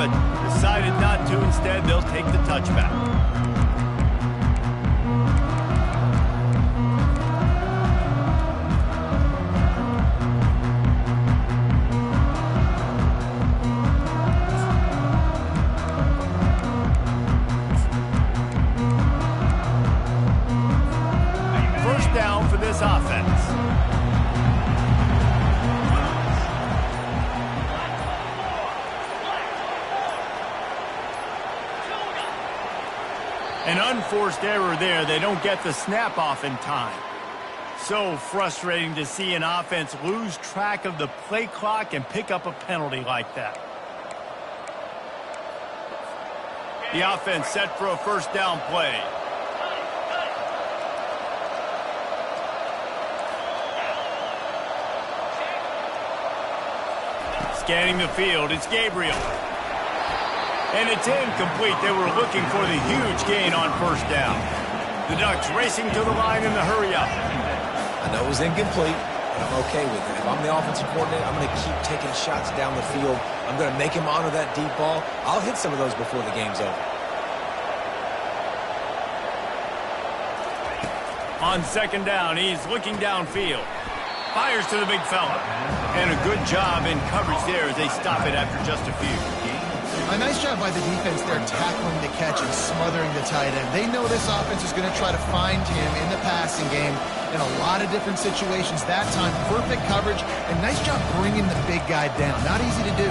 but decided not to. Instead, they'll take the touchback. First down for this offense. An unforced error there. They don't get the snap off in time. So frustrating to see an offense lose track of the play clock and pick up a penalty like that. The offense set for a first down play. Scanning the field, it's Gabriel. And it's incomplete. They were looking for the huge gain on first down. The Ducks racing to the line in the hurry-up. I know it was incomplete, but I'm okay with it. If I'm the offensive coordinator, I'm going to keep taking shots down the field. I'm going to make him honor that deep ball. I'll hit some of those before the game's over. On second down, he's looking downfield. Fires to the big fella. And a good job in coverage there as they stop it after just a few. A nice job by the defense there tackling the catch and smothering the tight end. They know this offense is going to try to find him in the passing game in a lot of different situations. That time, perfect coverage and nice job bringing the big guy down. Not easy to do.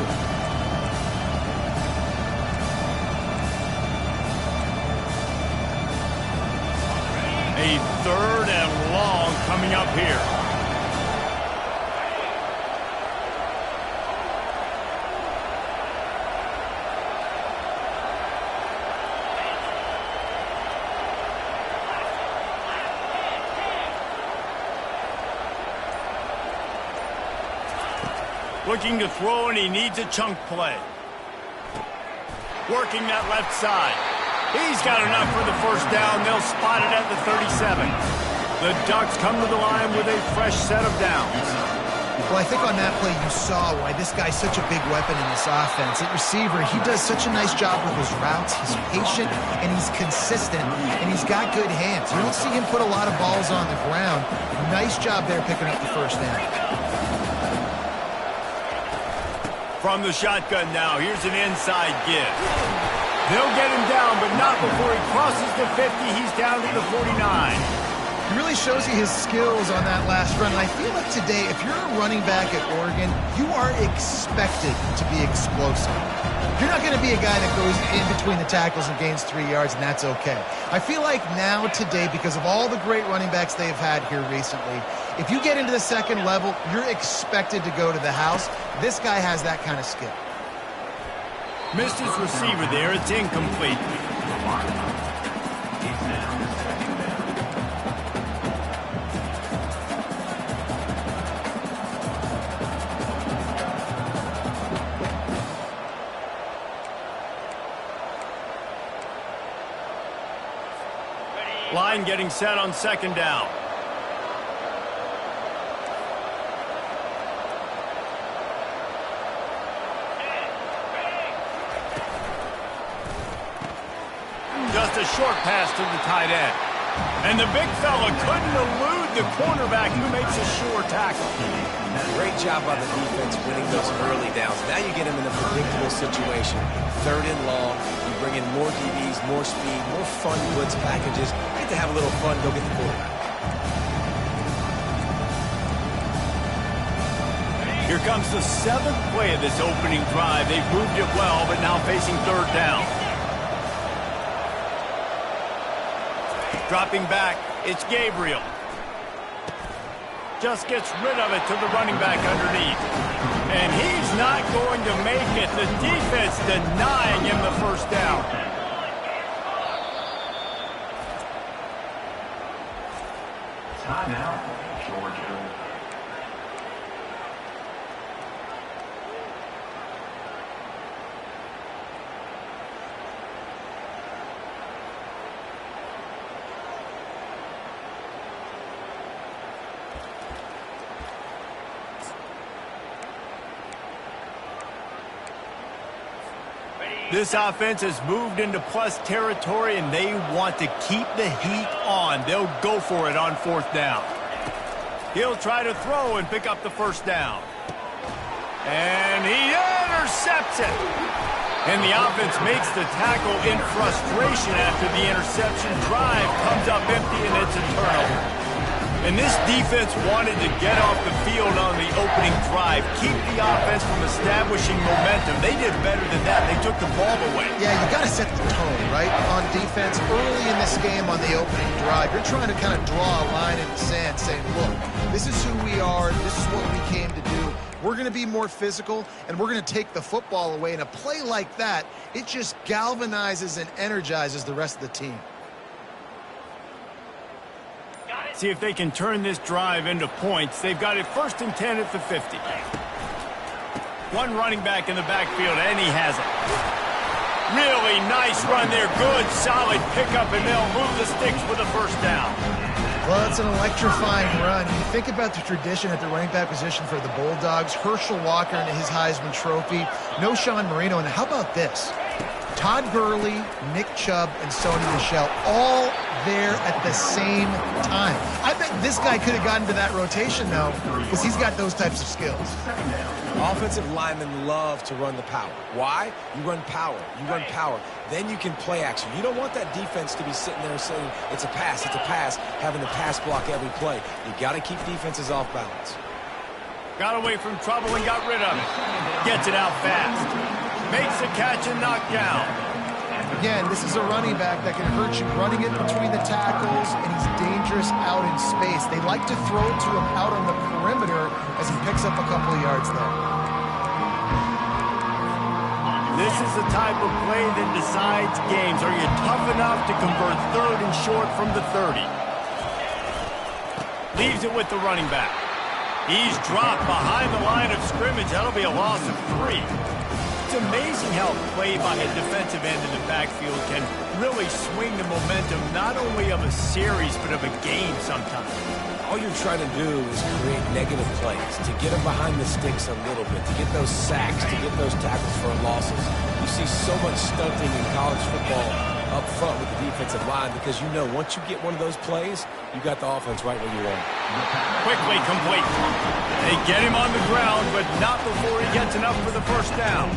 A third and long coming up here. Looking to throw, and he needs a chunk play. Working that left side. He's got enough for the first down. They'll spot it at the 37. The Ducks come to the line with a fresh set of downs. Well, I think on that play you saw why this guy's such a big weapon in this offense. At receiver, he does such a nice job with his routes. He's patient, and he's consistent, and he's got good hands. You don't see him put a lot of balls on the ground. Nice job there picking up the first down. From the shotgun now, here's an inside give. They'll get him down, but not before he crosses the 50. He's down to the 49. He really shows you his skills on that last run. And I feel like today, if you're a running back at Oregon, you are expected to be explosive. You're not going to be a guy that goes in between the tackles and gains 3 yards, and that's okay. I feel like now today, because of all the great running backs they've had here recently, if you get into the second level, you're expected to go to the house. This guy has that kind of skill. Missed his receiver there. It's incomplete. Line getting set on second down. Just a short pass to the tight end. And the big fella couldn't elude the cornerback who makes a sure tackle. Great job by the defense winning those early downs. Now you get him in a predictable situation. Third and long. You bring in more DBs, more speed, more fun blitz packages. Get to have a little fun. Go get the quarterback. Here comes the seventh play of this opening drive. They've moved it well, but now facing third down. Dropping back, it's Gabriel. Just gets rid of it to the running back underneath. And he's not going to make it. The defense denying him the first down. Timeout, Georgia. This offense has moved into plus territory, and they want to keep the heat on. They'll go for it on 4th down. He'll try to throw and pick up the 1st down. And he intercepts it. And the offense makes the tackle in frustration after the interception. Drive comes up empty, and it's a turnover. And this defense wanted to get off the field on the opening drive, keep the offense from establishing momentum. They did better than that. They took the ball away. Yeah, you got to set the tone, right, on defense. Early in this game on the opening drive, you're trying to kind of draw a line in the sand saying, look, this is who we are. This is what we came to do. We're going to be more physical, and we're going to take the football away. And a play like that, it just galvanizes and energizes the rest of the team. See if they can turn this drive into points. They've got it 1st and 10 at the 50. One running back in the backfield, and he has it. Really nice run there. Good, solid pickup, and they'll move the sticks for the 1st down. Well, it's an electrifying run. You think about the tradition at the running back position for the Bulldogs. Herschel Walker and his Heisman Trophy. No Sean Marino. And how about this? Todd Gurley, Nick Chubb, and Sony Michel all there at the same time. I bet this guy could have gotten to that rotation, though, because he's got those types of skills. Offensive linemen love to run the power. Why? You run power. You run power. Then you can play action. You don't want that defense to be sitting there saying, it's a pass, having to pass block every play. You got to keep defenses off balance. Got away from trouble and got rid of it. Gets it out fast. Makes the catch and knocked down. Again, this is a running back that can hurt you running it between the tackles, and he's dangerous out in space. They like to throw to him out on the perimeter as he picks up a couple of yards there. This is the type of play that decides games. Are you tough enough to convert 3rd and short from the 30? Leaves it with the running back. He's dropped behind the line of scrimmage. That'll be a loss of 3. It's amazing how play by a defensive end in the backfield can really swing the momentum not only of a series but of a game sometimes. All you're trying to do is create negative plays, to get them behind the sticks a little bit, to get those sacks, to get those tackles for losses. You see so much stunting in college football up front with the defensive line because you know once you get one of those plays, you got the offense right where you want it. Quickly complete. They get him on the ground, but not before he gets enough for the 1st down.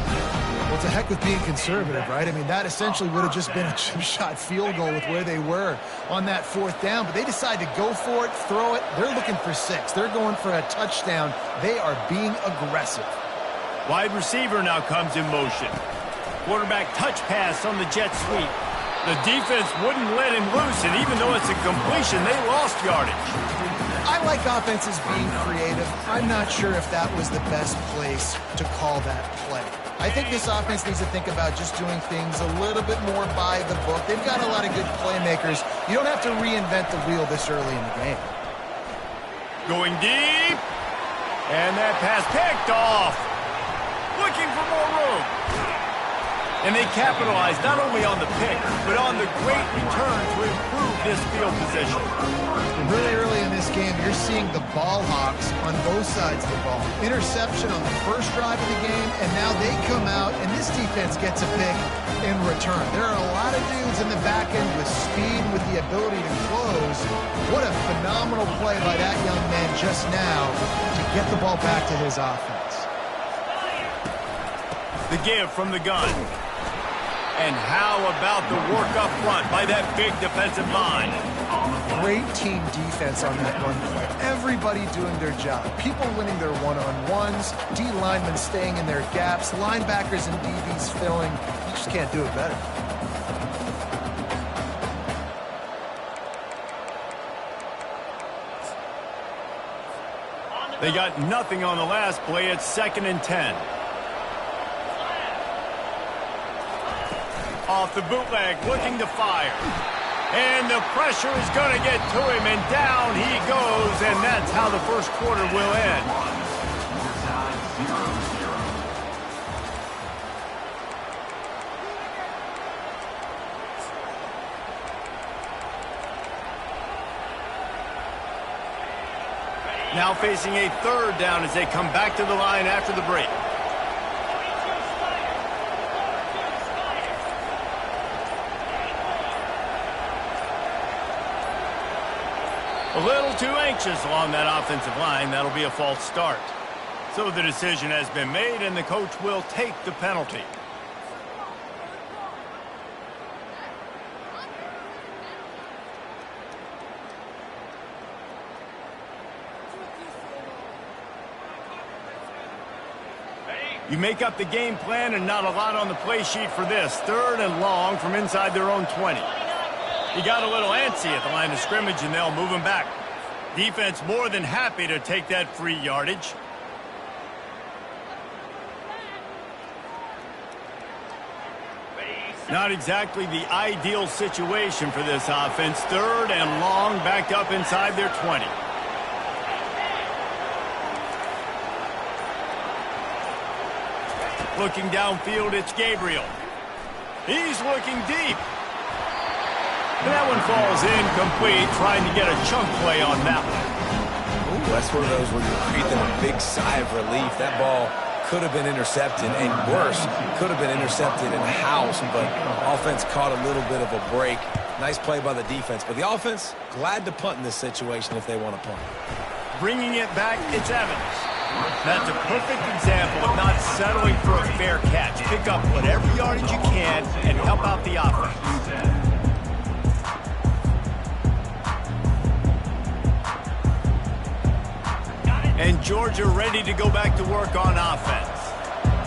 Well, it's a heck with being conservative, right? I mean, that essentially would have just been a chip-shot field goal with where they were on that 4th down, but they decide to go for it, throw it. They're looking for 6. They're going for a touchdown. They are being aggressive. Wide receiver now comes in motion. Quarterback touch pass on the jet sweep. The defense wouldn't let him loose, and even though it's a completion, they lost yardage. I like offenses being creative. I'm not sure if that was the best place to call that play. I think this offense needs to think about just doing things a little bit more by the book. They've got a lot of good playmakers. You don't have to reinvent the wheel this early in the game. Going deep. And that pass picked off. Looking for more room. And they capitalized not only on the pick, but on the great return to improve this field position. Really early in this game, you're seeing the ball hawks on both sides of the ball. Interception on the first drive of the game, and now they come out, and this defense gets a pick in return. There are a lot of dudes in the back end with speed, with the ability to close. What a phenomenal play by that young man just now to get the ball back to his offense. The give from the gun. And how about the work up front by that big defensive line? Great team defense on that run play. Everybody doing their job. People winning their one-on-ones, D linemen staying in their gaps, linebackers and DBs filling. You just can't do it better. They got nothing on the last play. It's 2nd and 10. Off the bootleg, looking to fire. And the pressure is going to get to him, and down he goes, and that's how the first quarter will end. Now facing a 3rd down as they come back to the line after the break. A little too anxious along that offensive line. That'll be a false start. So the decision has been made, and the coach will take the penalty. You make up the game plan and not a lot on the play sheet for this. 3rd and long from inside their own 20. He got a little antsy at the line of scrimmage, and they'll move him back. Defense more than happy to take that free yardage. Not exactly the ideal situation for this offense. 3rd and long, backed up inside their 20. Looking downfield, it's Gabriel. He's looking deep. And that one falls incomplete, trying to get a chunk play on that one. Ooh, that's one of those where you're breathing a big sigh of relief. That ball could have been intercepted, and worse, could have been intercepted in the house, but offense caught a little bit of a break. Nice play by the defense, but the offense, glad to punt in this situation if they want to punt. Bringing it back, it's Evans. That's a perfect example of not settling for a fair catch. Pick up whatever yardage you can and help out the offense. And Georgia ready to go back to work on offense.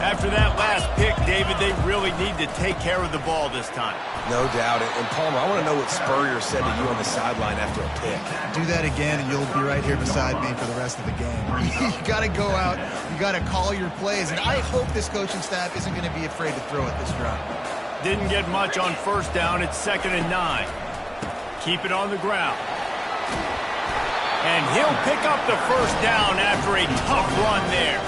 After that last pick, David, they really need to take care of the ball this time. No doubt. And Palmer, I want to know what Spurrier said to you on the sideline after a pick. Do that again, and you'll be right here beside me for the rest of the game. You got to go out. You got to call your plays. And I hope this coaching staff isn't going to be afraid to throw it this round. Didn't get much on 1st down. It's 2nd and 9. Keep it on the ground. And he'll pick up the 1st down after a tough run there.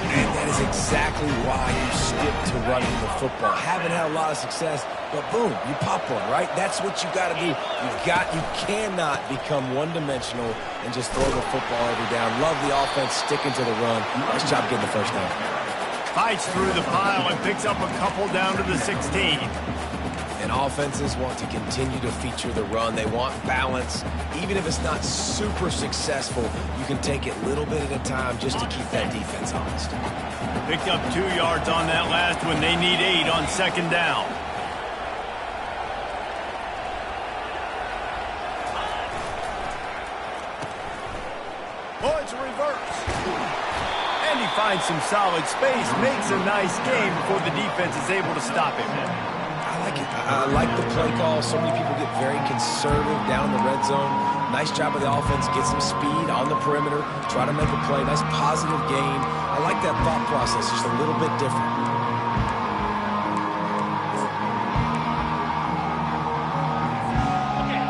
And that is exactly why you stick to running the football. Haven't had a lot of success, but boom, you pop one, right? That's what you got to do. You cannot become one-dimensional and just throw the football every down. Love the offense sticking to the run. Nice job getting the 1st down. Fights through the pile and picks up a couple down to the 16. And offenses want to continue to feature the run. They want balance. Even if it's not super successful, you can take it a little bit at a time just to keep that defense honest. Picked up 2 yards on that last one. They need 8 on 2nd down. Oh, it's a reverse. And he finds some solid space, makes a nice game before the defense is able to stop him. I like the play call. So many people get very conservative down the red zone. Nice job of the offense. Get some speed on the perimeter. Try to make a play. Nice positive gain. I like that thought process. Just a little bit different.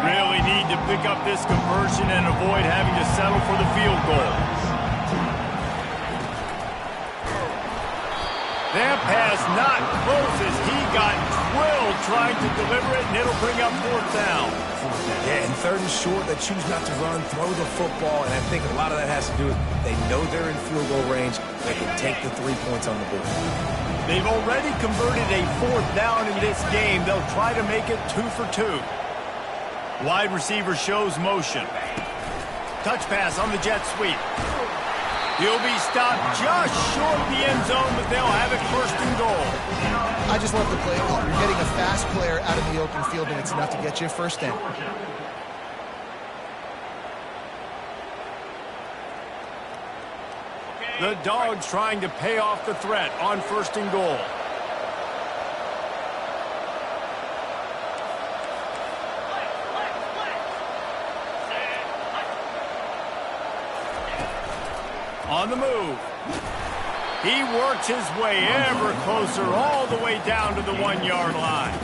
Really need to pick up this conversion and avoid having to settle for the field goal. That pass not close as he got drilled trying to deliver it, and it'll bring up 4th down. Yeah, and 3rd and short, they choose not to run, throw the football, and I think a lot of that has to do with they know they're in field goal range. They can take the 3 points on the board. They've already converted a 4th down in this game. They'll try to make it 2 for 2. Wide receiver shows motion. Touch pass on the jet sweep. He'll be stopped just short of the end zone, but they'll have it 1st and goal. I just love the play call. You're getting a fast player out of the open field, and it's enough to get you a 1st down. The Dogs trying to pay off the threat on 1st and goal. On the move. He works his way ever closer all the way down to the 1-yard line.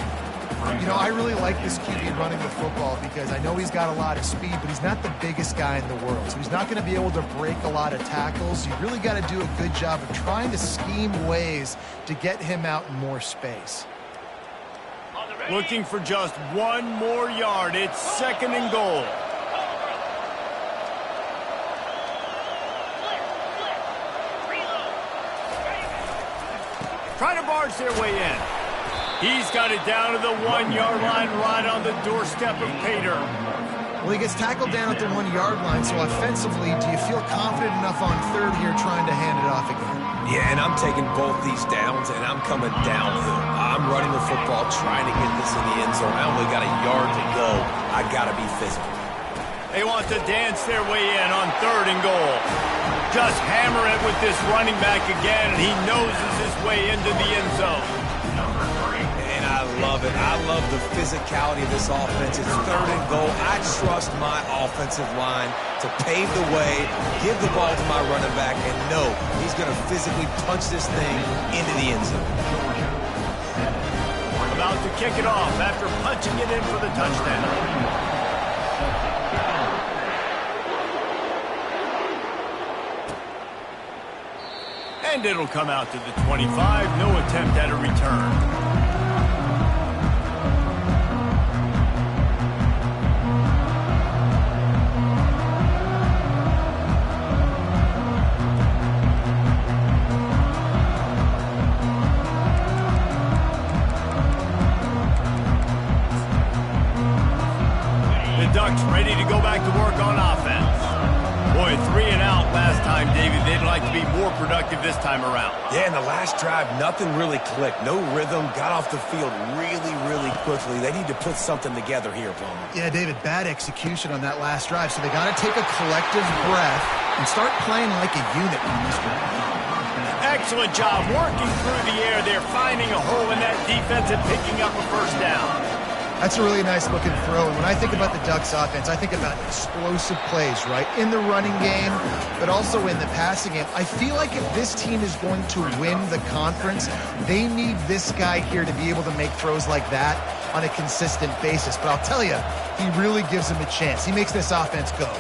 You know, I really like this QB running the football because I know he's got a lot of speed, but he's not the biggest guy in the world. So he's not going to be able to break a lot of tackles. You really got to do a good job of trying to scheme ways to get him out in more space. Looking for just 1 more yard. It's 2nd and goal. Trying to barge their way in. He's got it down to the 1-yard line right on the doorstep of Pater. Well, he gets tackled down at the 1-yard line, so offensively, do you feel confident enough on third here trying to hand it off again? Yeah, and I'm taking both these downs, and I'm coming downhill. I'm running the football, trying to get this in the end zone. I only got a yard to go. I got to be physical. They want to dance their way in on 3rd and goal. Just hammer it with this running back again, and he noses his way into the end zone. And I love it. I love the physicality of this offense. It's 3rd and goal. I trust my offensive line to pave the way, give the ball to my running back, and know he's going to physically punch this thing into the end zone. About to kick it off after punching it in for the touchdown. And it'll come out to the 25. No attempt at a return. The Ducks ready to go back to work on offense. Boy, 3 and out last time, David. They'd like to be more productive this time around. Yeah, in the last drive, nothing really clicked. No rhythm, got off the field really quickly. They need to put something together here, Palmer. Yeah, David, bad execution on that last drive, so they got to take a collective breath and start playing like a unit on this one. Excellent job working through the air there, finding a hole in that defense and picking up a first down. That's a really nice looking throw. And when I think about the Ducks offense, I think about explosive plays, right? In the running game, but also in the passing game. I feel like if this team is going to win the conference, they need this guy here to be able to make throws like that on a consistent basis. But I'll tell you, he really gives them a chance. He makes this offense go.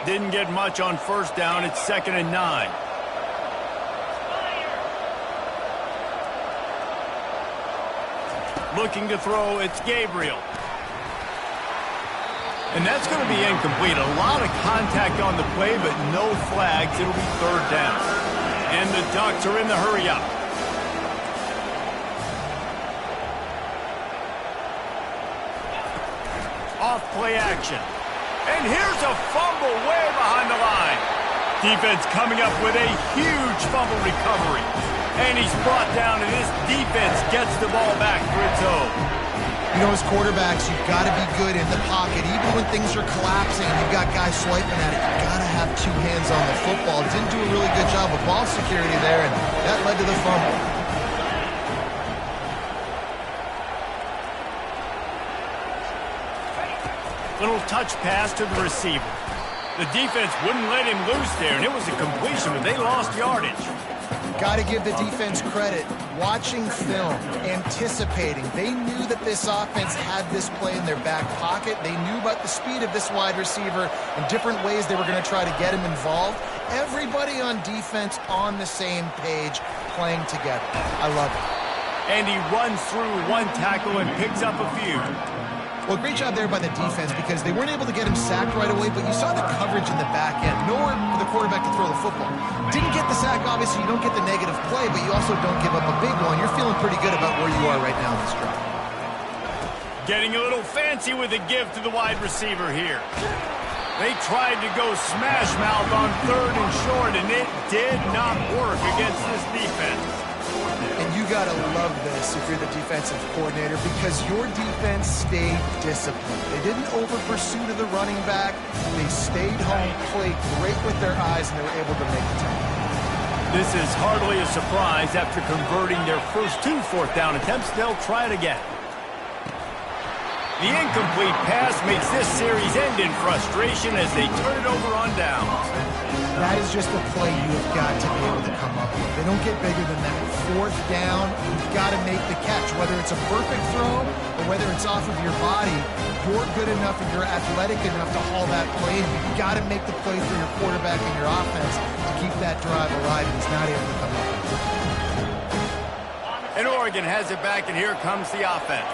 Didn't get much on first down. It's 2nd and 9. Looking to throw, it's Gabriel. And that's going to be incomplete. A lot of contact on the play, but no flags. It'll be 3rd down. And the Ducks are in the hurry-up. Off play action. And here's a fumble way behind the line. Defense coming up with a huge fumble recovery. And he's brought down, and this defense gets the ball back for its own. You know, as quarterbacks, you've got to be good in the pocket. Even when things are collapsing, you've got guys swiping at it. You've got to have 2 hands on the football. Didn't do a really good job of ball security there, and that led to the fumble. Little touch pass to the receiver. The defense wouldn't let him loose there, and it was a completion, but they lost yardage. Got to give the defense credit. Watching film, anticipating. They knew that this offense had this play in their back pocket. They knew about the speed of this wide receiver and different ways they were going to try to get him involved. Everybody on defense on the same page, playing together. I love it. And he runs through 1 tackle and picks up a few. Well, great job there by the defense because they weren't able to get him sacked right away, but you saw the coverage in the back end. Nowhere for the quarterback to throw the football. Didn't get the sack, obviously. You don't get the negative play, but you also don't give up a big one. You're feeling pretty good about where you are right now in this drive. Getting a little fancy with a give to the wide receiver here. They tried to go smash mouth on 3rd and short, and it did not work against this defense. And you got to love this if you're the defensive coordinator because your defense stayed disciplined. They didn't over-pursue to the running back. They stayed home, played great with their eyes, and they were able to make the tackle. This is hardly a surprise. After converting their first 2 fourth-down attempts, they'll try it again. The incomplete pass makes this series end in frustration as they turn it over on downs. That is just a play you have got to be able to come up with. They don't get bigger than that. 4th down, you've got to make the catch. Whether it's a perfect throw or whether it's off of your body, you're good enough and you're athletic enough to haul that play. You've got to make the play for your quarterback and your offense to keep that drive alive, and he's not able to come up with it. And Oregon has it back, and here comes the offense.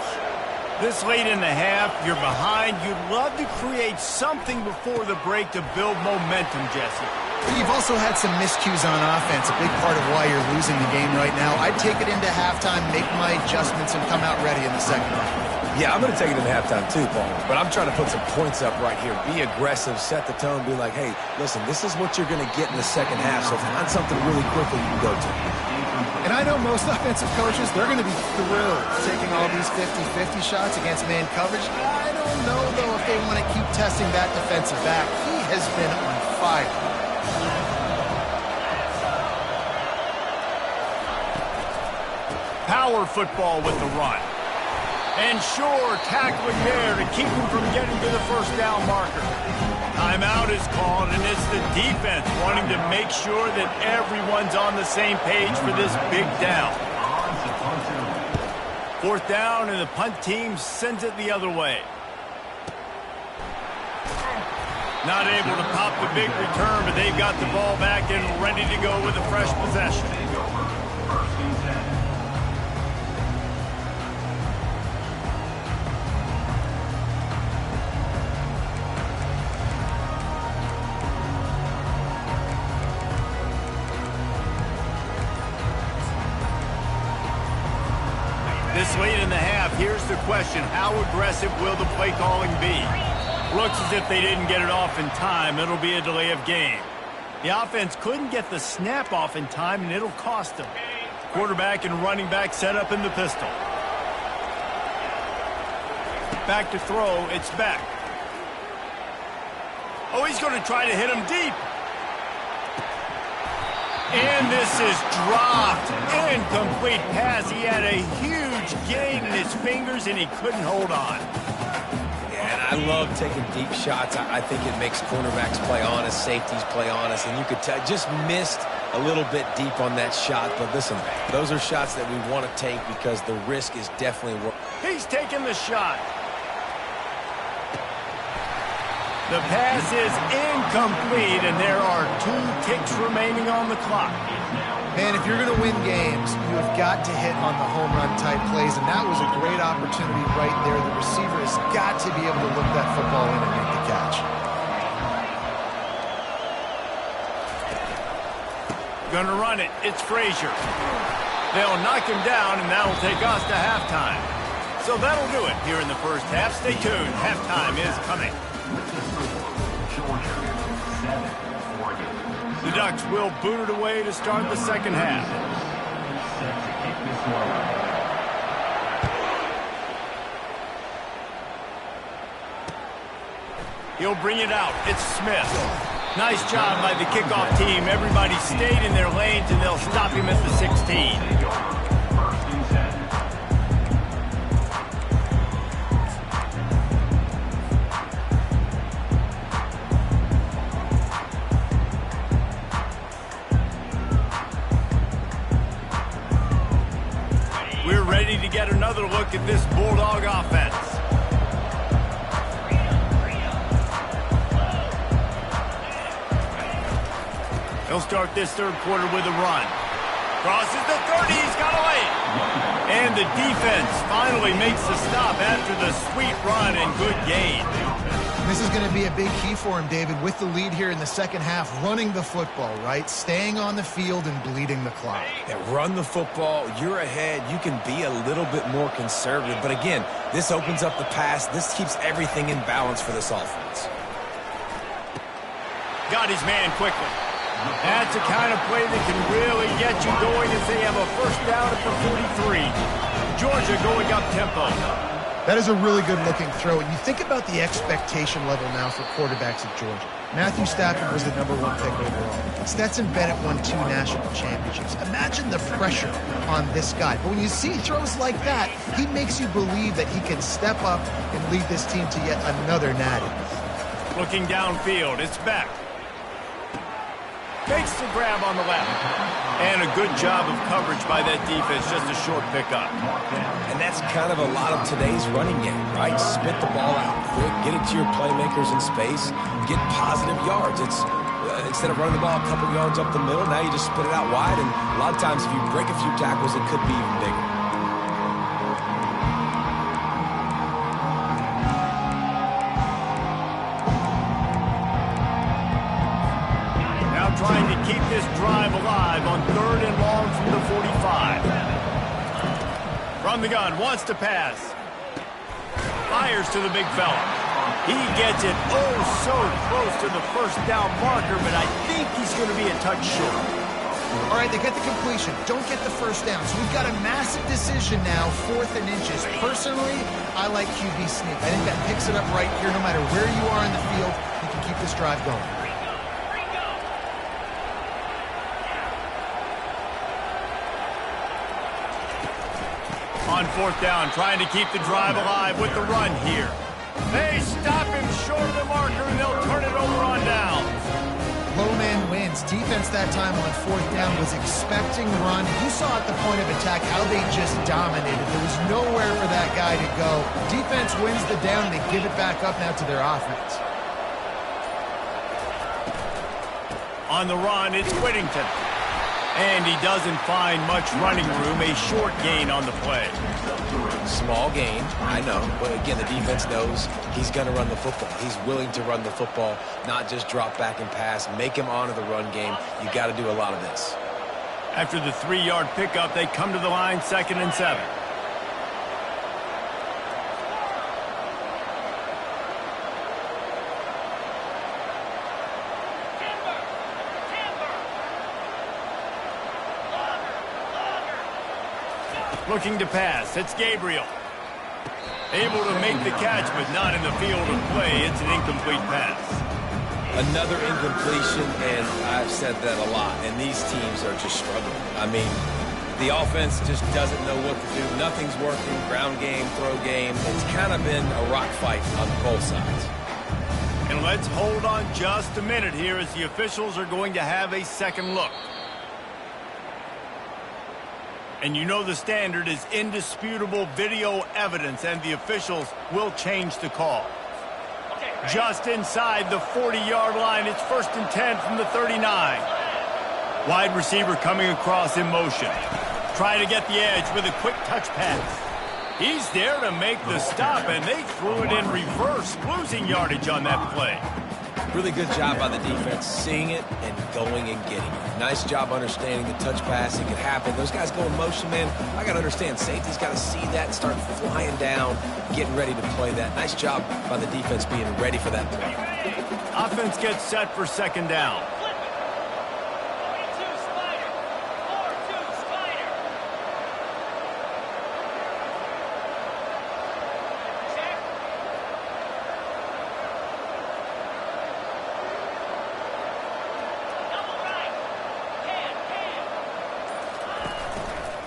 This late in the half, you're behind. You'd love to create something before the break to build momentum, Jesse. You've also had some miscues on offense, a big part of why you're losing the game right now. I'd take it into halftime, make my adjustments, and come out ready in the second half. Yeah, I'm going to take it into halftime too, Paul. But I'm trying to put some points up right here. Be aggressive, set the tone, be like, hey, listen, this is what you're going to get in the second half, so find something really quickly you can go to. And I know most offensive coaches, they're going to be thrilled taking all these 50-50 shots against man coverage. I don't know, though, if they want to keep testing that defensive back. He has been on fire. Power football with the run. And sure, tackling there to keep him from getting to the first down marker. Timeout is called, and it's the defense wanting to make sure that everyone's on the same page for this big down. Fourth down, and the punt team sends it the other way. Not able to pop the big return, but they've got the ball back and ready to go with a fresh possession. This late in the half, here's the question. How aggressive will the play calling be? Looks as if they didn't get it off in time. It'll be a delay of game. The offense couldn't get the snap off in time, and it'll cost them. Quarterback and running back set up in the pistol. Back to throw. It's Beck. Oh, he's going to try to hit him deep. And this is dropped. Incomplete pass. He had a huge gain in his fingers, and he couldn't hold on. Yeah, and I love taking deep shots. I think it makes cornerbacks play honest, safeties play honest, and you could tell just missed a little bit deep on that shot. But listen, those are shots that we want to take because the risk is definitely worth. He's taking the shot. The pass is incomplete, and there are 2 ticks remaining on the clock. Man, if you're going to win games, you have got to hit on the home run type plays, and that was a great opportunity right there. The receiver has got to be able to look that football in and make the catch. Gonna run it. It's Frazier. They'll knock him down, and that'll take us to halftime. So that'll do it here in the first half. Stay tuned. Halftime is coming. The Ducks will boot it away to start the second half. He'll bring it out. It's Smith. Nice job by the kickoff team. Everybody stayed in their lanes, and they'll stop him at the 16. Ready to get another look at this Bulldog offense. He'll start this third quarter with a run. Crosses the 30, he's got away. And the defense finally makes the stop after the sweet run and good gain. This is going to be a big key for him, David, with the lead here in the second half, running the football, right? Staying on the field and bleeding the clock. Yeah, run the football. You're ahead. You can be a little bit more conservative. But again, this opens up the pass. This keeps everything in balance for this offense. Got his man quickly. That's the kind of play that can really get you going as they have a first down at the 43. Georgia going up tempo. That is a really good-looking throw. And you think about the expectation level now for quarterbacks at Georgia. Matthew Stafford was the #1 pick overall. Stetson Bennett won 2 national championships. Imagine the pressure on this guy. But when you see throws like that, he makes you believe that he can step up and lead this team to yet another natty. Looking downfield, it's Beck. Makes the grab on the left. And a good job of coverage by that defense, just a short pickup. And that's kind of a lot of today's running game, right? Spit the ball out quick, get it to your playmakers in space, get positive yards. It's instead of running the ball a couple yards up the middle, now you just spit it out wide, and a lot of times if you break a few tackles, it could be even bigger. trying to keep this drive alive on 3rd and long from the 45. From the gun, wants to pass. Fires to the big fella. He gets it oh so close to the first down marker, but I think he's going to be a touch short. All right, they get the completion. Don't get the first down. So we've got a massive decision now, 4th and inches. Personally, I like QB sneak. I think that picks it up right here. No matter where you are in the field, you can keep this drive going. On 4th down, trying to keep the drive alive with the run here. They stop him short of the marker, and they'll turn it over on down. Low man wins. Defense that time on 4th down was expecting the run. You saw at the point of attack how they just dominated. There was nowhere for that guy to go. Defense wins the down. They give it back up now to their offense. On the run, it's Whittington. And he doesn't find much running room. A short gain on the play. Small gain, I know, but again, the defense knows he's going to run the football. He's willing to run the football, not just drop back and pass, make him honor the run game. You got to do a lot of this. After the 3-yard pickup, they come to the line, 2nd and 7. Looking to pass. It's Gabriel. Able to make the catch, but not in the field of play. It's an incomplete pass. Another incompletion, and I've said that a lot, and these teams are just struggling. I mean, the offense just doesn't know what to do. Nothing's working. Ground game, throw game. It's kind of been a rock fight on both sides. And let's hold on just a minute here as the officials are going to have a second look. And you know the standard is indisputable video evidence, and the officials will change the call. Just inside the 40-yard line, it's 1st and 10 from the 39. Wide receiver coming across in motion. Trying to get the edge with a quick touch pass. He's there to make the stop, and they threw it in reverse, losing yardage on that play. Really good job by the defense, seeing it and going and getting it. Nice job understanding the touch pass. It could happen. Those guys go in motion, man. I got to understand, safety's got to see that and start flying down, getting ready to play that. Nice job by the defense being ready for that play. Offense gets set for 2nd down.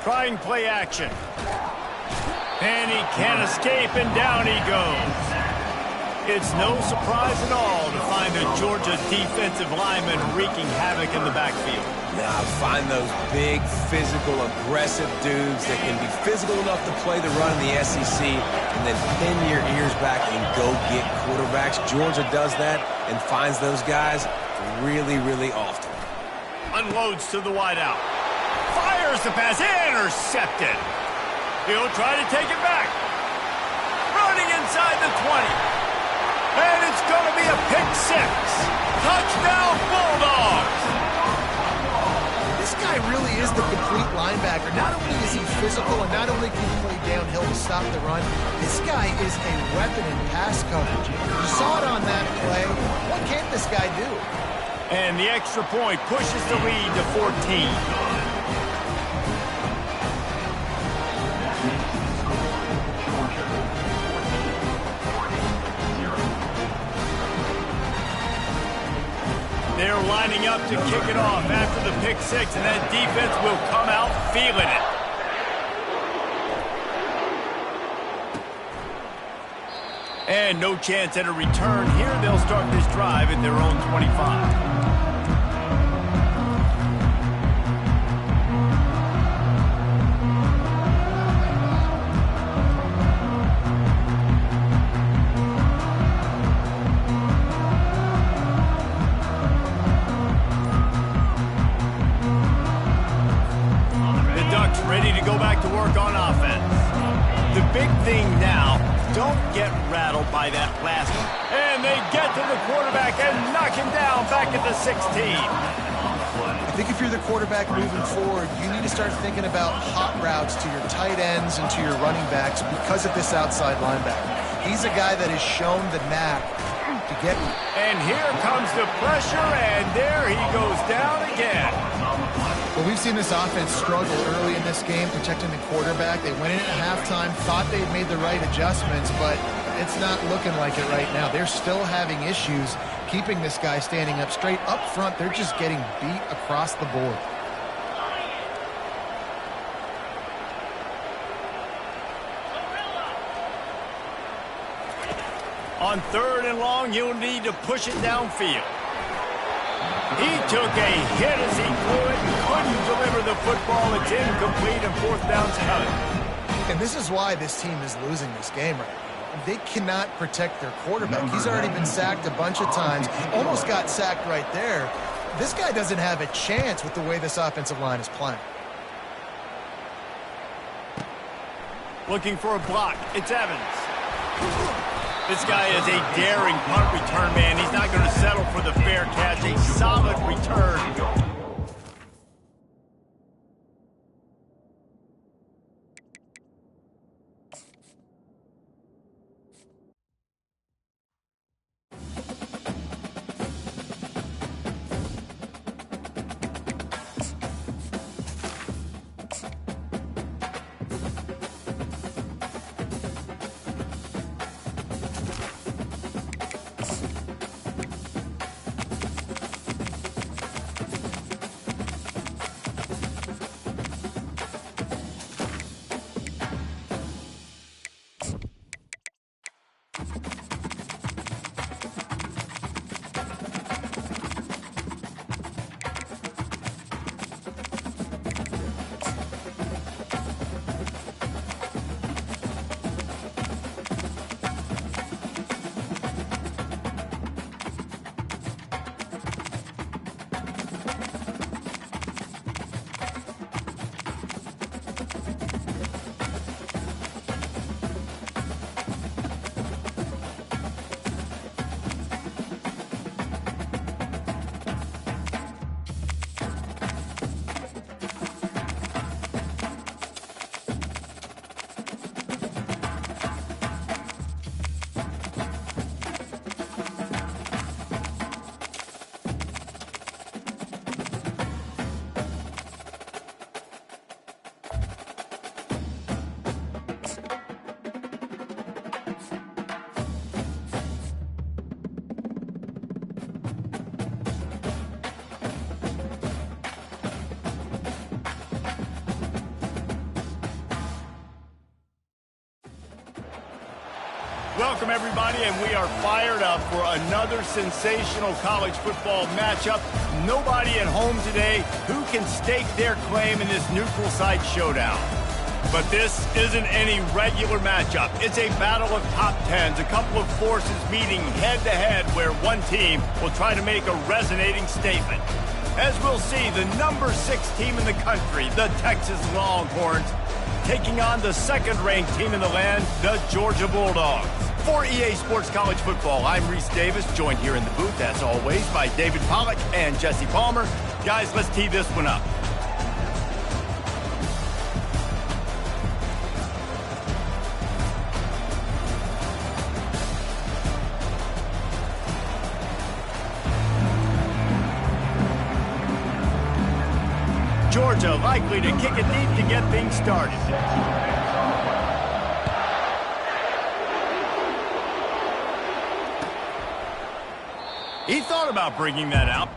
Trying play action. And he can't escape, and down he goes. It's no surprise at all to find the Georgia defensive lineman wreaking havoc in the backfield. Yeah, find those big, physical, aggressive dudes that can be physical enough to play the run in the SEC and then pin your ears back and go get quarterbacks. Georgia does that and finds those guys really, really often. Unloads to the wideout. Fires the pass, intercepted. He'll try to take it back. Running inside the 20. And it's going to be a pick 6. Touchdown, Bulldogs. This guy really is the complete linebacker. Not only is he physical and not only can he play downhill to stop the run, this guy is a weapon in pass coverage. You saw it on that play. What can't this guy do? And the extra point pushes the lead to 14. They're lining up to kick it off after the pick 6, and that defense will come out feeling it. And no chance at a return here. They'll start this drive at their own 25. Ready to go back to work on offense. The big thing now, don't get rattled by that last one. And they get to the quarterback and knock him down back at the 16. I think if you're the quarterback moving forward, you need to start thinking about hot routes to your tight ends and to your running backs because of this outside linebacker. He's a guy that has shown the knack to get. And here comes the pressure, and there he goes down again. Well, we've seen this offense struggle early in this game protecting the quarterback. They went in at halftime, thought they'd made the right adjustments, but it's not looking like it right now. They're still having issues keeping this guy standing up straight. Up front, they're just getting beat across the board. On 3rd and long, you'll need to push it downfield. He took a hit as he threw it and couldn't deliver the football. It's incomplete and 4th down's coming. And this is why this team is losing this game right now. They cannot protect their quarterback. He's already been sacked a bunch of times, almost got sacked right there. This guy doesn't have a chance with the way this offensive line is playing. Looking for a block. It's Evans. This guy is a daring punt return man. He's not going to settle for the fair catch. A solid return. Welcome, everybody, and we are fired up for another sensational college football matchup. Nobody at home today who can stake their claim in this neutral site showdown. But this isn't any regular matchup. It's a battle of top tens, a couple of forces meeting head-to-head where one team will try to make a resonating statement. As we'll see, the number 6 team in the country, the Texas Longhorns, taking on the second-ranked team in the land, the Georgia Bulldogs. For EA Sports College Football, I'm Reese Davis, joined here in the booth, as always, by David Pollack and Jesse Palmer. Guys, let's tee this one up. Georgia likely to kick it deep to get things started. He thought about bringing that out.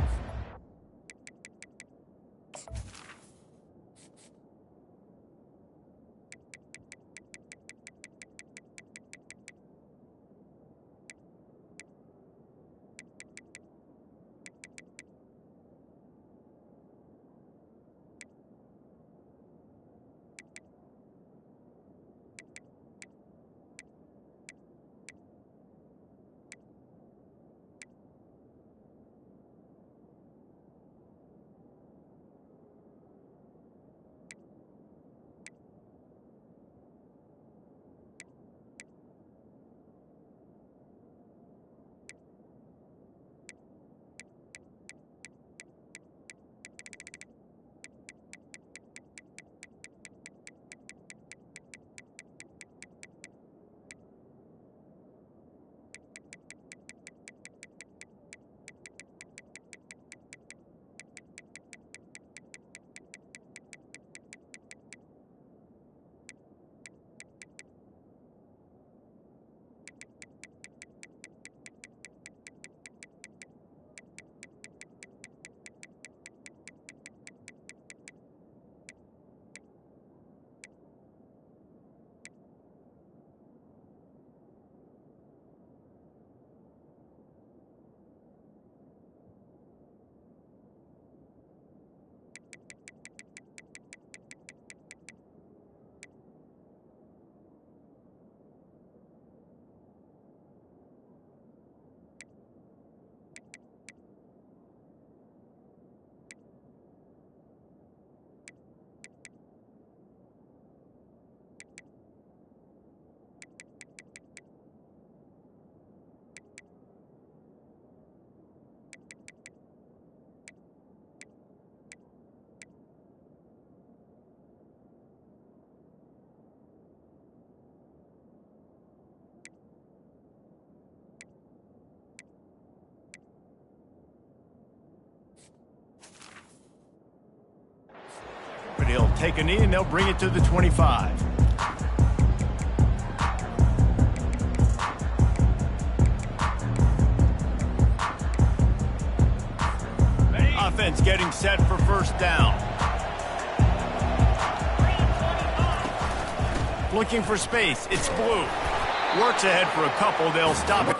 He'll take a knee, and they'll bring it to the 25. Offense getting set for first down. Looking for space. It's blue. Works ahead for a couple. They'll stop it.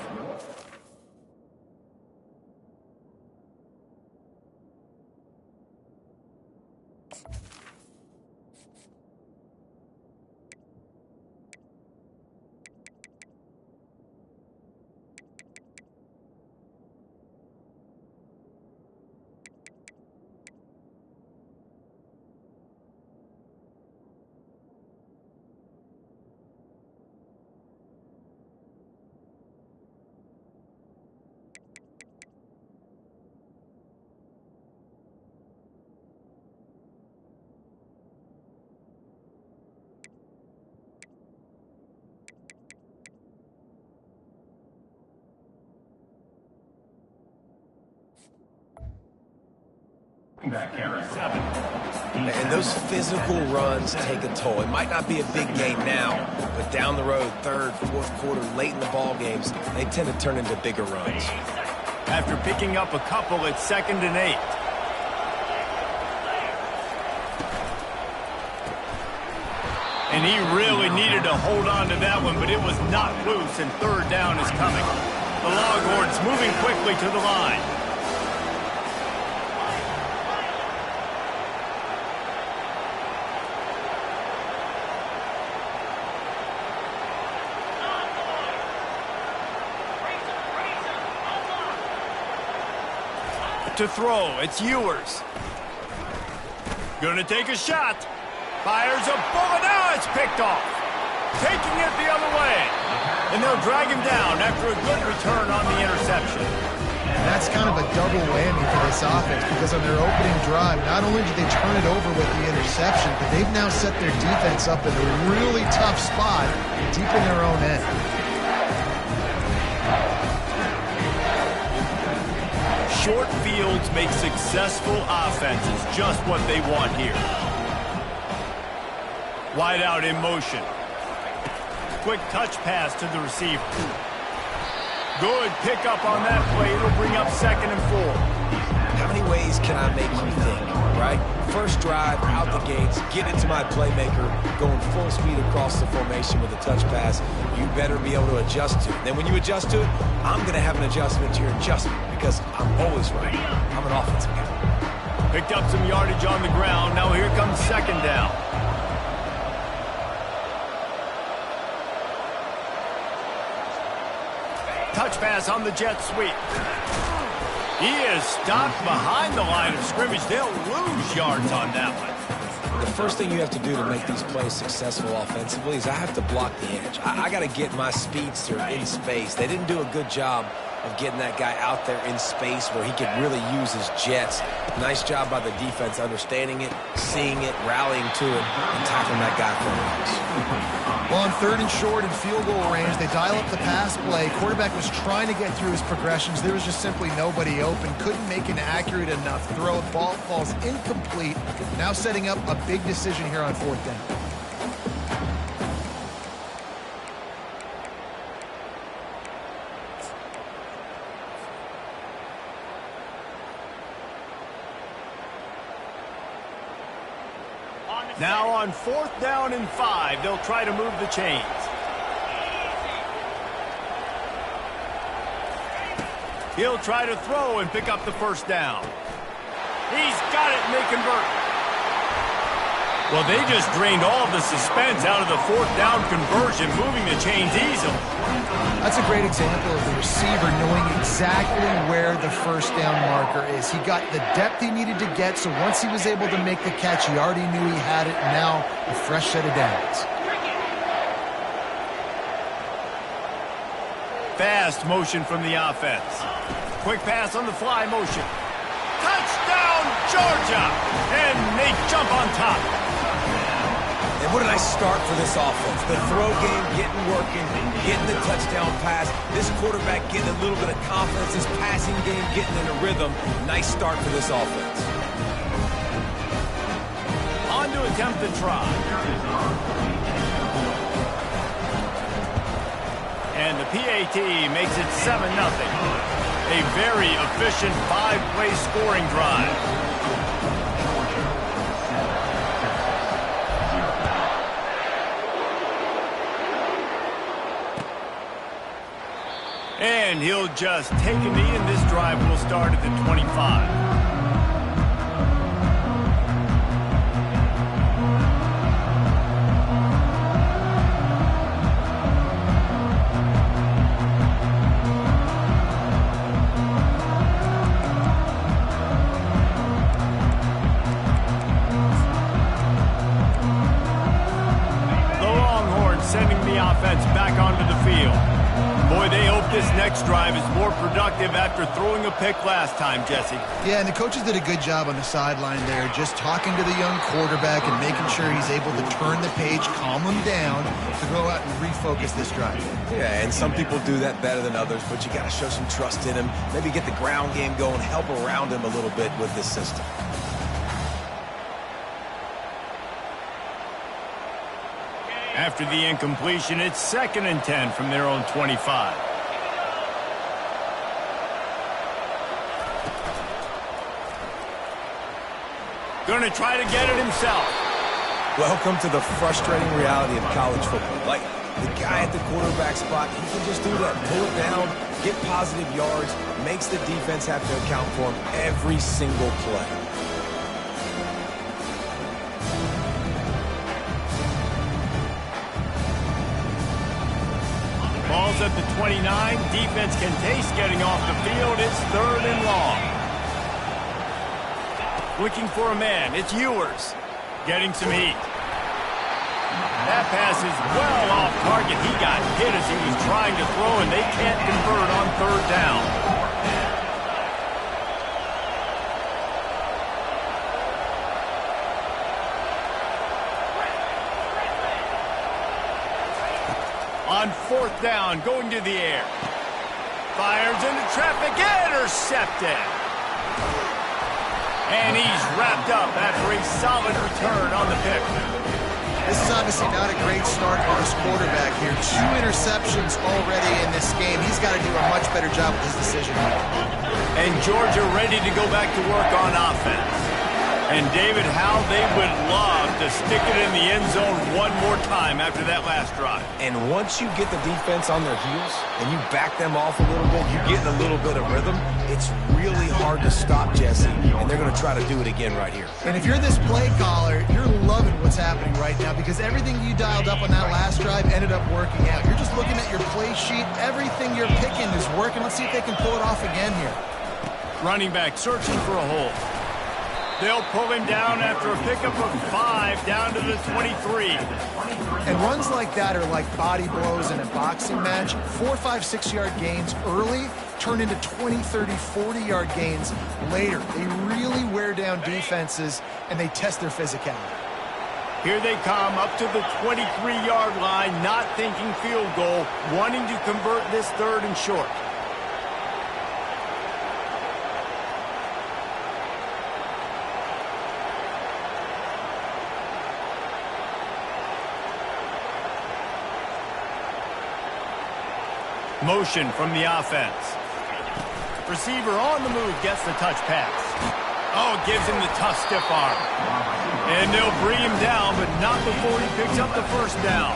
And those physical runs take a toll. It might not be a big game now, but down the road, third, fourth quarter, late in the ball games, they tend to turn into bigger runs. After picking up a couple, it's 2nd and 8. And he really needed to hold on to that one, but it was not loose, and third down is coming. The Longhorns moving quickly to the line. To throw, it's Ewers. Gonna take a shot. Fires a bullet. Now it's picked off. Taking it the other way. And they'll drag him down after a good return on the interception. And that's kind of a double whammy for this offense, because on their opening drive, not only did they turn it over with the interception, but they've now set their defense up in a really tough spot deep in their own end. Short fields make successful offenses, just what they want here. Wide out in motion. Quick touch pass to the receiver. Good pickup on that play. It'll bring up 2nd and 4. How many ways can I make you think, right? First drive, out the gates, get it to my playmaker, going full speed across the formation with a touch pass. You better be able to adjust to it. Then when you adjust to it, I'm going to have an adjustment to your adjustment, because I'm always right. I'm an offensive guy. Picked up some yardage on the ground. Now here comes 2nd down. Touch pass on the jet sweep. He is stopped behind the line of scrimmage. They'll lose yards on that one. The first thing you have to do to make these plays successful offensively is I have to block the edge. I got to get my speedster in space. They didn't do a good job of getting that guy out there in space where he could really use his jets. Nice job by the defense understanding it, seeing it, rallying to it, and tackling that guy for a Well, on 3rd and short and field goal range, they dial up the pass play. Quarterback was trying to get through his progressions. There was just simply nobody open. Couldn't make an accurate enough throw. Ball falls incomplete. Now setting up a big decision here on 4th down. Now on 4th down and 5, they'll try to move the chains. He'll try to throw and pick up the first down. He's got it, and they convert. Well, they just drained all of the suspense out of the 4th down conversion, moving the chains easily. That's a great example of the receiver knowing exactly where the first down marker is. He got the depth he needed to get, so once he was able to make the catch, he already knew he had it, and now a fresh set of downs. Fast motion from the offense. Quick pass on the fly motion. Touchdown, Georgia! And they jump on top. And what a nice start for this offense. The throw game getting working, getting the touchdown pass. This quarterback getting a little bit of confidence. His passing game getting in a rhythm. Nice start for this offense. On on to attempt the try. And the PAT makes it 7-0. A very efficient 5-play scoring drive. And he'll just take a knee, and this drive will start at the 25. Sending the offense back onto the field. Boy, they hope this next drive is more productive after throwing a pick last time, Jesse. Yeah, and the coaches did a good job on the sideline there, just talking to the young quarterback and making sure he's able to turn the page, calm him down, to go out and refocus this drive. Yeah, and some people do that better than others, but you got to show some trust in him, maybe get the ground game going, help around him a little bit with this system. After the incompletion, it's 2nd and 10 from their own 25. Gonna try to get it himself. Welcome to the frustrating reality of college football. Like, the guy at the quarterback spot, he can just do that. Pull it down, get positive yards, makes the defense have to account for him every single play. Ball's at the 29. Defense can taste getting off the field. It's 3rd and long. Looking for a man. It's Ewers. Getting some heat. That pass is well off target. He got hit as he was trying to throw, and they can't convert on 3rd down. On 4th down, going to the air. Fires into traffic, intercepted. And he's wrapped up after a solid return on the pick. This is obviously not a great start for this quarterback here. 2 interceptions already in this game. He's got to do a much better job with his decision making. And Georgia ready to go back to work on offense. And David, how they would love to stick it in the end zone one more time after that last drive. And once you get the defense on their heels and you back them off a little bit, you get a little bit of rhythm, it's really hard to stop Jesse, and they're going to try to do it again right here. And if you're this play caller, you're loving what's happening right now because everything you dialed up on that last drive ended up working out. You're just looking at your play sheet. Everything you're picking is working. Let's see if they can pull it off again here. Running back searching for a hole. They'll pull him down after a pickup of 5 down to the 23. And runs like that are like body blows in a boxing match. 4, 5, 6-yard gains early turn into 20, 30, 40-yard gains later. They really wear down defenses, and they test their physicality. Here they come up to the 23-yard line, not thinking field goal, wanting to convert this 3rd and short. Motion from the offense. Receiver on the move gets the touch pass. Oh, gives him the tough stiff arm. And they'll bring him down, but not before he picks up the 1st down.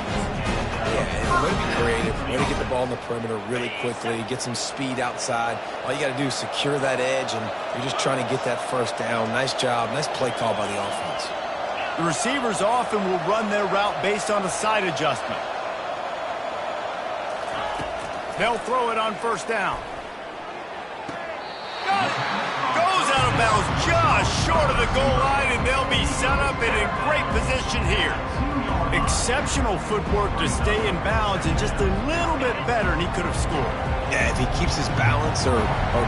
Yeah, and way to be creative, way to get the ball in the perimeter really quickly, get some speed outside. All you got to do is secure that edge, and you're just trying to get that 1st down. Nice job, nice play call by the offense. The receivers often will run their route based on a side adjustment. They'll throw it on 1st down. Goes out of bounds just short of the goal line, and they'll be set up in a great position here. Exceptional footwork to stay in bounds, and just a little bit better, and he could have scored. Yeah, if he keeps his balance or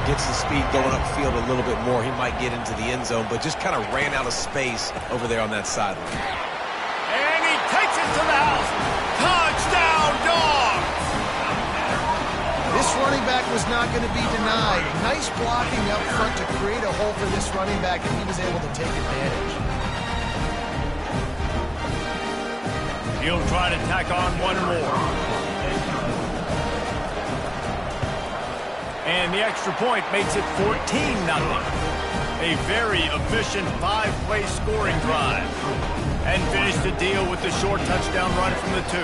gets the speed going upfield a little bit more, he might get into the end zone, but just kind of ran out of space over there on that sideline. And he takes it to the house. Touchdown, Dogs! This running back was not going to be denied. Nice blocking up front to create a hole for this running back, and he was able to take advantage. He'll try to tack on one more. And the extra point makes it 14-0. A very efficient 5-play scoring drive. And finish the deal with the short touchdown run from the 2.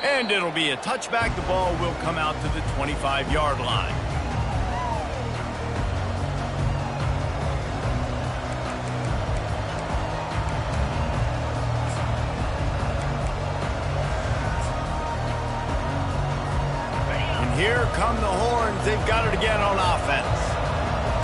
And it'll be a touchback. The ball will come out to the 25-yard line. And here come the horns. They've got it again on offense.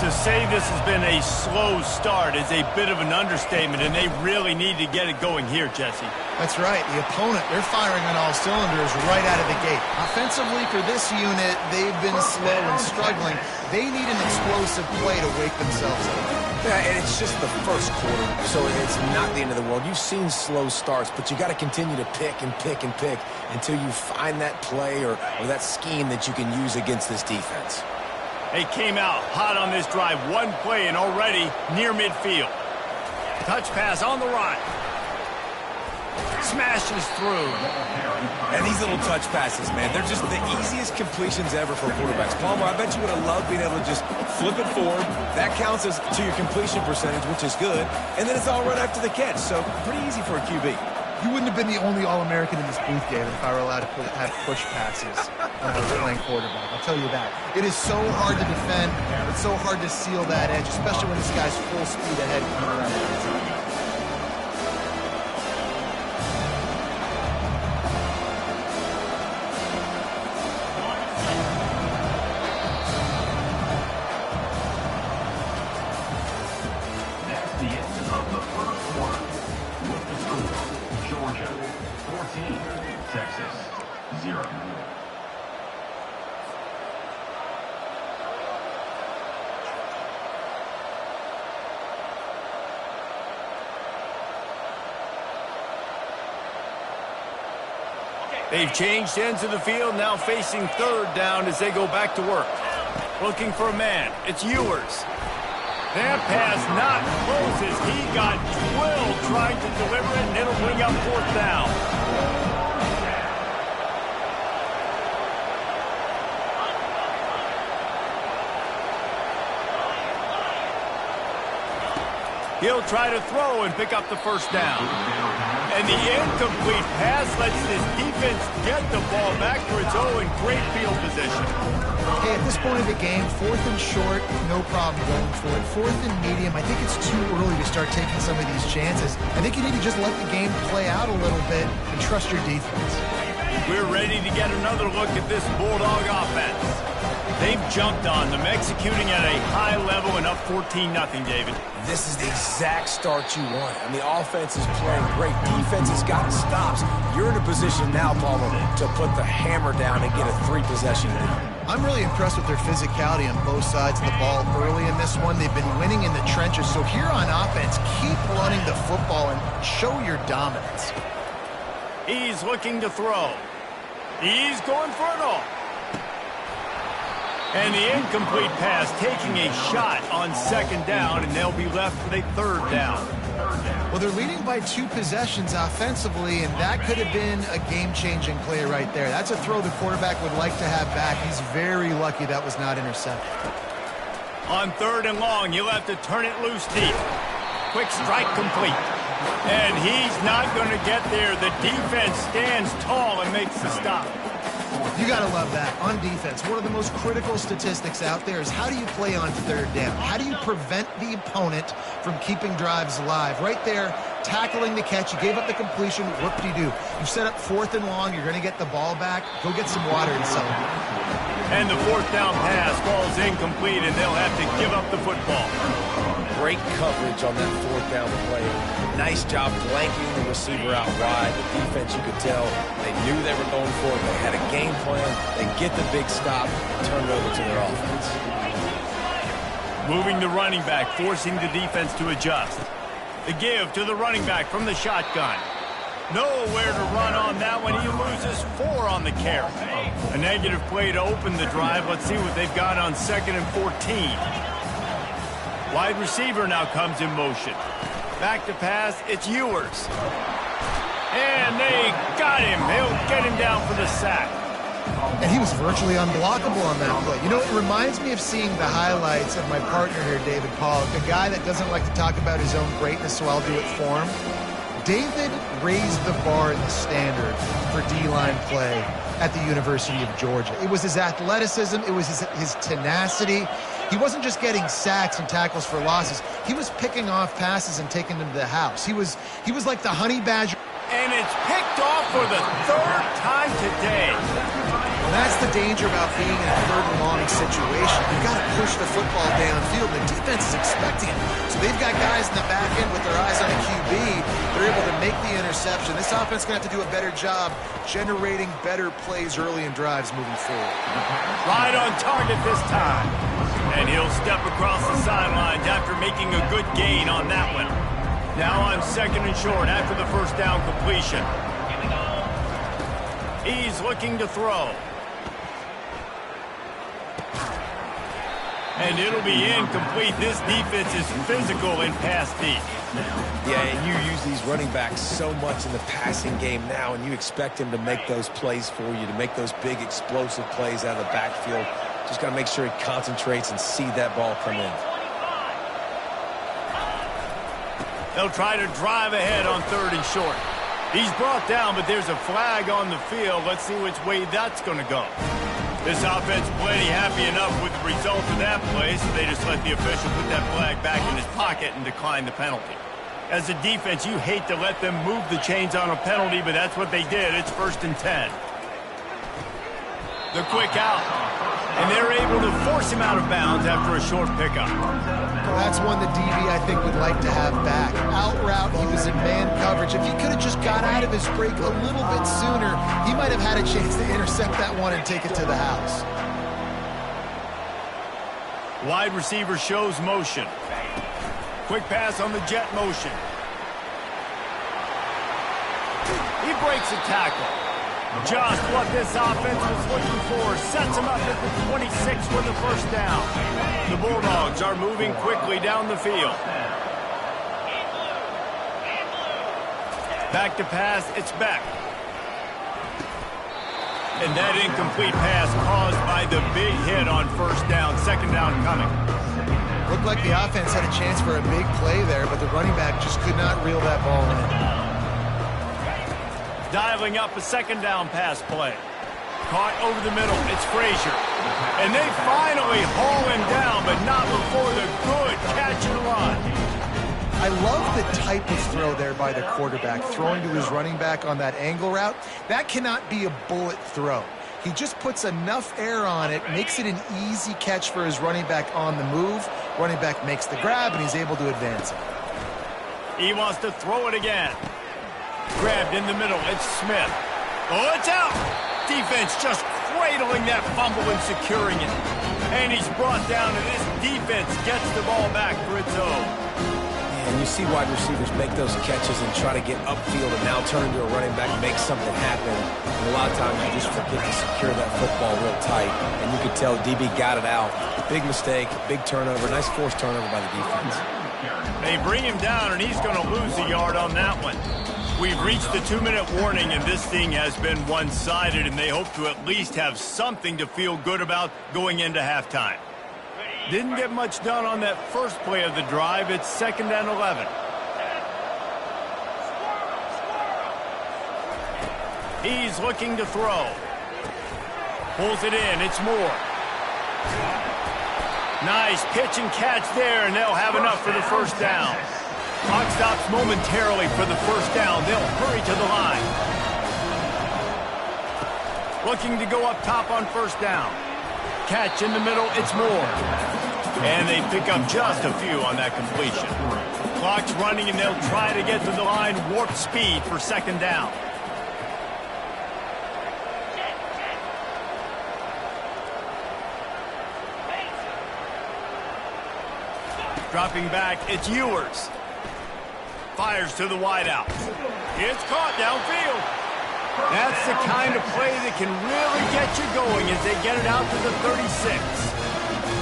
To say this has been a slow start is a bit of an understatement, and they really need to get it going here, Jesse. That's right. The opponent, they're firing on all cylinders right out of the gate. Offensively, for this unit, they've been slow and struggling. They need an explosive play to wake themselves up. Yeah, and it's just the first quarter, so it's not the end of the world. You've seen slow starts, but you got to continue to pick and pick and pick until you find that play or that scheme that you can use against this defense. They came out hot on this drive. One play and already near midfield. Touch pass on the right. Smashes through. And these little touch passes, man, they're just the easiest completions ever for quarterbacks. Palmer, I bet you would have loved being able to just flip it forward. That counts as to your completion percentage, which is good. And then it's all right after the catch, so pretty easy for a QB. You wouldn't have been the only All-American in this booth, David, if I were allowed to have push passes when I was playing quarterback. I'll tell you that. It is so hard to defend. It's so hard to seal that edge, especially when this guy's full speed ahead coming around the outside. They've changed ends of the field, now facing third down as they go back to work. Looking for a man. It's Ewers. That pass not close as he got drilled trying to deliver it, and it'll bring up fourth down. He'll try to throw and pick up the first down. And the incomplete pass lets this defense get the ball back for its own great field position. Hey, at this point of the game, 4th and short, no problem going for it. 4th and medium, I think it's too early to start taking some of these chances. I think you need to just let the game play out a little bit and trust your defense. We're ready to get another look at this Bulldog offense. They've jumped on them, executing at a high level and up 14-0, David. This is the exact start you want. I mean, the offense is playing great. Defense has gotten stops. You're in a position now, Palmer, to put the hammer down and get a 3-possession lead. I'm really impressed with their physicality on both sides of the ball early in this one. They've been winning in the trenches. So here on offense, keep running the football and show your dominance. He's looking to throw. He's going for it all. And the incomplete pass taking a shot on second down, and they'll be left with a third down. Well, they're leading by 2 possessions offensively, and that could have been a game-changing play right there. That's a throw the quarterback would like to have back. He's very lucky that was not intercepted. On 3rd and long, you'll have to turn it loose deep. Quick strike complete. And he's not going to get there. The defense stands tall and makes the stop. You got to love that. On defense, one of the most critical statistics out there is how do you play on 3rd down? How do you prevent the opponent from keeping drives alive? Right there, tackling the catch. You gave up the completion. What do? You set up 4th and long. You're going to get the ball back. Go get some water and celebrate. And the 4th down pass falls incomplete, and they'll have to give up the football. Great coverage on that 4th down play. Nice job blanking the receiver out wide. The defense, you could tell, they knew they were going for it. They had a game plan. They get the big stop and turn it over to their offense. Moving the running back, forcing the defense to adjust. The give to the running back from the shotgun. Nowhere to run on that one. He loses 4 on the carry. A negative play to open the drive. Let's see what they've got on 2nd and 14. Wide receiver now comes in motion. Back to pass, it's Ewers. And they got him. They'll get him down for the sack. And he was virtually unblockable on that play. You know, it reminds me of seeing the highlights of my partner here, David Pollock, a guy that doesn't like to talk about his own greatness, so I'll do it for him. David raised the bar in the standard for D-line play at the University of Georgia. It was his athleticism. It was his tenacity. He wasn't just getting sacks and tackles for losses. He was picking off passes and taking them to the house. He was like the honey badger. And it's picked off for the third time today. And that's the danger about being in a third and long situation. You've got to push the football downfield. The defense is expecting it. So they've got guys in the back end with their eyes on the QB. They're able to make the interception. This offense is going to have to do a better job generating better plays early in drives moving forward. Right on target this time. And he'll step across the sidelines after making a good gain on that one. Now on second and short after the first down completion. He's looking to throw. And it'll be incomplete. This defense is physical in pass deep. Yeah, and you use these running backs so much in the passing game now, and you expect him to make those plays for you, to make those big explosive plays out of the backfield. Just got to make sure he concentrates and see that ball come in. They'll try to drive ahead on third and short. He's brought down, but there's a flag on the field. Let's see which way that's going to go. This offense plenty happy enough with the result of that play, so they just let the official put that flag back in his pocket and decline the penalty. As a defense, you hate to let them move the chains on a penalty, but that's what they did. It's 1st and 10. The quick out. And they're able to force him out of bounds after a short pickup. Well, that's one that DB, I think, would like to have back. Out route, he was in man coverage. If he could have just got out of his break a little bit sooner, he might have had a chance to intercept that one and take it to the house. Wide receiver shows motion. Quick pass on the jet motion. He breaks a tackle. Just what this offense was looking for. Sets him up at the 26 for the first down. The Bulldogs are moving quickly down the field. Back to pass, it's Beck. And that incomplete pass caused by the big hit on first down. Second down coming. Looked like the offense had a chance for a big play there, but the running back just could not reel that ball in. Dialing up a second down pass play. Caught over the middle. It's Frazier. And they finally haul him down, but not before the good catch and run. I love the type of throw there by the quarterback, throwing to his running back on that angle route. That cannot be a bullet throw. He just puts enough air on it, makes it an easy catch for his running back on the move. Running back makes the grab, and he's able to advance it. He wants to throw it again. Grabbed in the middle. It's Smith. Oh, it's out. Defense just cradling that fumble and securing it. And he's brought down, and this defense gets the ball back for its own. And you see wide receivers make those catches and try to get upfield and now turn to a running back and make something happen. And a lot of times you just forget to secure that football real tight. And you could tell DB got it out. Big mistake, big turnover, nice forced turnover by the defense. They bring him down, and he's going to lose a yard on that one. We've reached the 2-minute warning, and this thing has been one-sided, and they hope to at least have something to feel good about going into halftime. Didn't get much done on that first play of the drive. It's 2nd and 11. He's looking to throw. Pulls it in. It's Moore. Nice pitch and catch there, and they'll have enough for the first down. Clock stops momentarily for the first down. They'll hurry to the line. Looking to go up top on first down. Catch in the middle, it's Moore. And they pick up just a few on that completion. Clock's running, and they'll try to get to the line warp speed for second down. Dropping back, it's Ewers. Fires to the wideout. It's caught downfield. That's the kind of play that can really get you going as they get it out to the 36.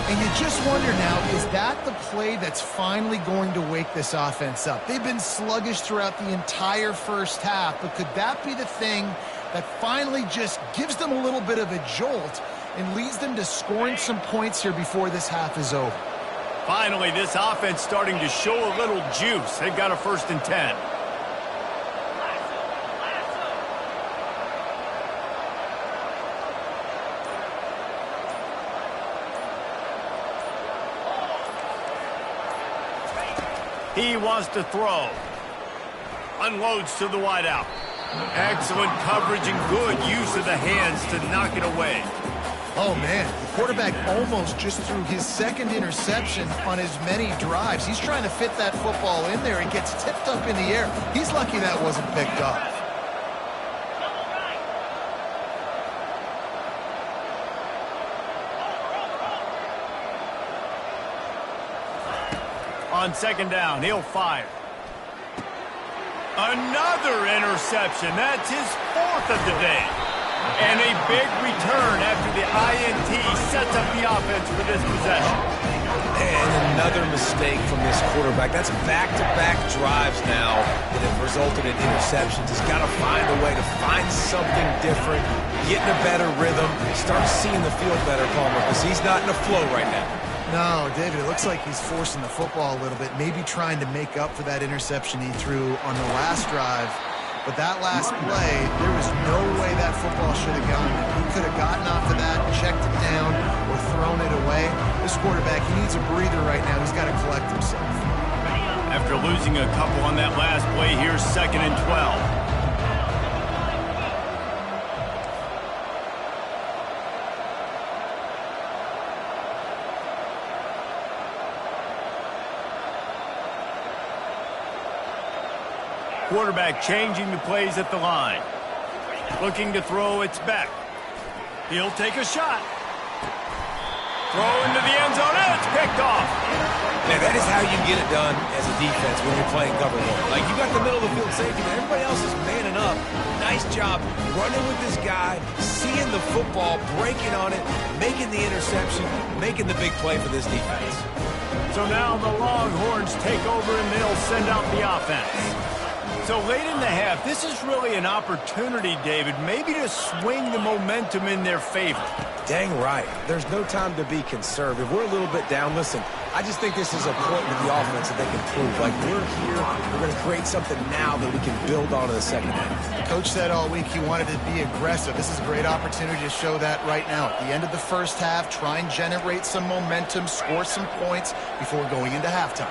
And you just wonder now, is that the play that's finally going to wake this offense up? They've been sluggish throughout the entire first half, but could that be the thing that finally just gives them a little bit of a jolt and leads them to scoring some points here before this half is over? Finally, this offense starting to show a little juice. They've got a 1st and 10. He wants to throw. Unloads to the wideout. Excellent coverage and good use of the hands to knock it away. Oh, man, the quarterback almost just threw his 2nd interception on as many drives. He's trying to fit that football in there. It gets tipped up in the air. He's lucky that wasn't picked off. On 2nd down, he'll fire. Another interception. That's his 4th of the day. And a big return after the INT sets up the offense for this possession. And another mistake from this quarterback. That's back-to-back drives now that have resulted in interceptions. He's got to find a way to find something different, get in a better rhythm, start seeing the field better, Palmer, because he's not in a flow right now. No, David, it looks like he's forcing the football a little bit, maybe trying to make up for that interception he threw on the last drive. But that last play, there was no way that football should have gone there. He could have gotten off of that, checked it down, or thrown it away. This quarterback, he needs a breather right now. He's got to collect himself. After losing a couple on that last play, here's 2nd and 12. Quarterback changing the plays at the line. Looking to throw, it's back. He'll take a shot. Throw into the end zone, and it's picked off. Man, that is how you get it done as a defense when you're playing cover one. Like, you got the middle of the field safety, but everybody else is manning up. Nice job running with this guy, seeing the football, breaking on it, making the interception, making the big play for this defense. So now the Longhorns take over, and they'll send out the offense. So late in the half, this is really an opportunity, David, maybe to swing the momentum in their favor. Dang right. There's no time to be conservative. We're a little bit down. Listen, I just think this is a point with the offense that they can prove. Like, we're here, we're going to create something now that we can build on in the second half. Coach said all week he wanted to be aggressive. This is a great opportunity to show that right now. At the end of the first half, try and generate some momentum, score some points before going into halftime.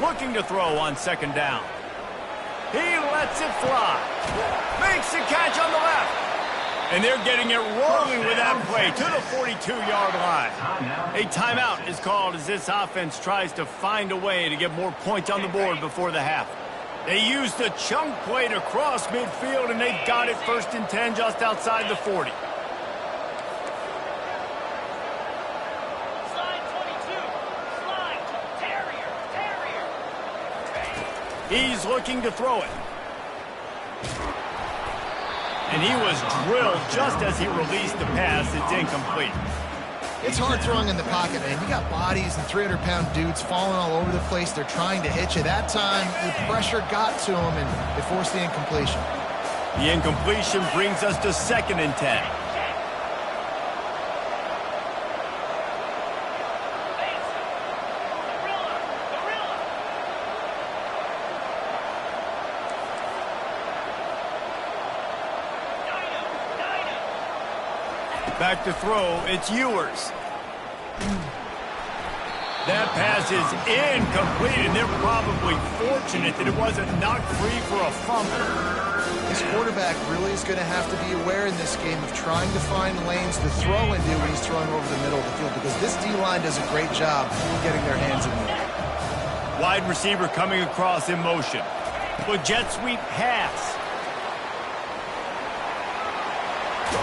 Looking to throw on 2nd down. He lets it fly. Makes the catch on the left. And they're getting it rolling with that play to the 42-yard line. A timeout is called as this offense tries to find a way to get more points on the board before the half. They used the chunk play to cross midfield, and they got it 1st and 10 just outside the 40. He's looking to throw it. And he was drilled just as he released the pass. It's incomplete. It's hard throwing in the pocket, man. You got bodies and 300-pound dudes falling all over the place. They're trying to hit you. That time, the pressure got to him, and they forced the incompletion. The incompletion brings us to 2nd and 10. Back to throw, it's Ewers. That pass is incomplete, and they're probably fortunate that it wasn't knocked free for a fumble. This quarterback really is going to have to be aware in this game of trying to find lanes to throw into when he's throwing over the middle of the field, because this D-line does a great job getting their hands in there. Wide receiver coming across in motion. With jet sweep pass.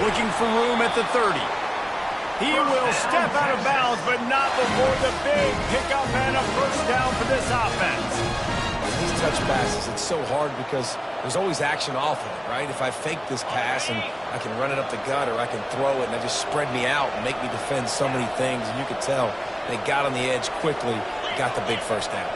Looking for room at the 30. He will step out of bounds, but not before the big pickup and a first down for this offense. These touch passes, it's so hard because there's always action off of it, right? If I fake this pass and I can run it up the gut or I can throw it and they just spread me out and make me defend so many things, and you could tell they got on the edge quickly, got the big first down.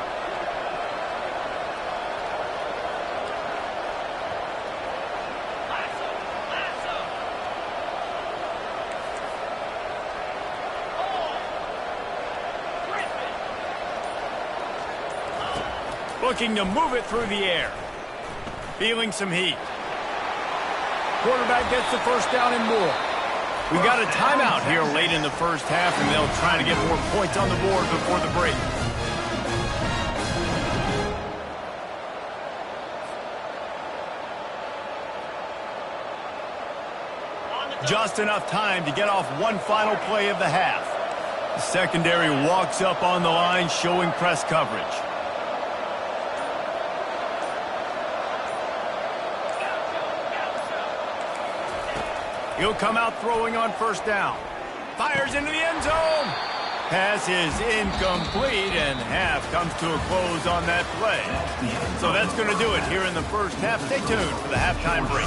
Looking to move it through the air. Feeling some heat. Quarterback gets the first down and more. We've got a timeout here late in the first half, and they'll try to get more points on the board before the break. Just enough time to get off one final play of the half. The secondary walks up on the line, showing press coverage. He'll come out throwing on first down. Fires into the end zone. Pass is incomplete, and half comes to a close on that play. So that's going to do it here in the first half. Stay tuned for the halftime break.